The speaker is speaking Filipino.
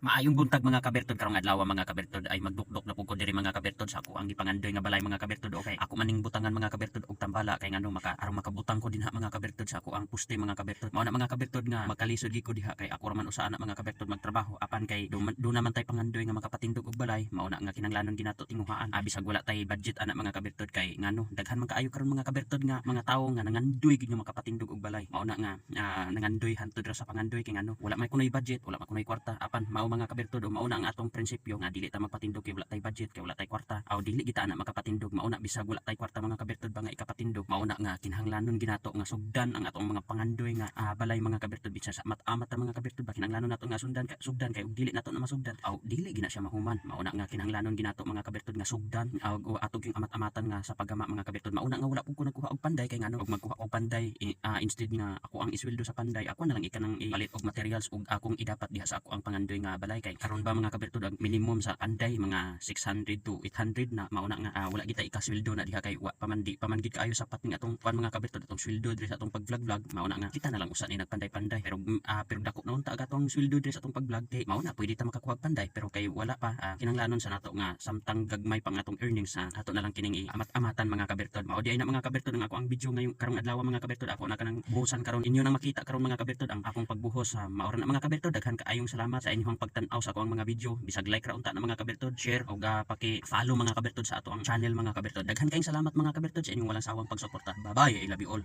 Maayong buntag mga kabertod, karong adlaw mga kabertod ay magdukdok na pugod diri mga kabertod sa ako ang gipangandoy nga balay mga kabertod. Okay, ako maning butangan mga kabertod og tambala kay ngano aron makabutang ko dinha mga kabertod sa ako ang puste mga kabertod. Mao na mga kabertod nga makalisod gyud ko diha kay ako ra man usa na mga kabertod magtrabaho apan kay do naman tay pangandoy nga makapatindog og balay. Mao na nga kinahanglanon ginato tinguhaan. Bisag wala tay budget ana mga kabertod kay ngano daghan man kaayo karon mga kabertod nga mga tawo nga nangandoy gyud nga makapatindog og balay. Mao na nga nangandoy hantud ra sa pangandoy kay ngano wala may kunoy budget, wala man kunoy kwarta apan mao mga kabertod o mao na ang atong prinsipyo nga dili ta magpatindog kay wala tay budget, kay wala tay kwarta, aw dili kita na makapatindog. Mao na bisag wala tay kwarta mga kabertod ba nga ikapatindog, mao na nga kinahanglanon ginato nga sugdan ang atong mga pangandoy nga balay mga kabertod. Bisa sa mat-amat ta mga kabertod ba kinahanglanon nato nga sugdan kay ug dili nato na masugdan aw dili gina siya mahuman. Mao na nga kinahanglanon ginato mga kabertod nga sugdan o atog yung amat-amatan nga sa paggama mga kabertod. Mao na nga wala pud ko nagkuha og panday kay ngano og magkuha og panday instead nga ako ang isweldo sa panday, ako na lang ikanang ipalit og materials ug akong idapat diha sa ako ang pangandoy nga balay. Kay karon ba mga kabertod ang minimum sa panday mga 600 to 800 na. Mao na nga wala kita ikasweldo na diha kay wa pamandi pamangid kaayo sapat nga atong kuan mga kabertod atong sweldo diri sa atong pag-vlog. Mao na nga kita na lang usa ni nagpanday-panday pero pero dako na unta atong sweldo diri sa atong pag-vlog kay mao na pwede ta makakuha og panday pero kay wala pa kinahanglanon sa nato nga samtang gagmay pang atong earnings ato na lang kining amat-amatan mga kabertod. Mao di ay na mga kabertod ang ako ang video ngayong karong adlaw mga kabertod. Ako na kanang buhusan karon inyo nang makita karon mga kabertod ang akong pagbuhos. Mao ra na mga kabertod, daghan kaayong salamat sa inyong pagtan-aw sa ako ang mga video. Bisag like ra unta na mga kabertod, share og paki-follow mga kabertod sa ato ang channel mga kabertod. Daghan kayong salamat mga kabertod sa inyong walang sawang pagsuporta. Bye bye, I love you all.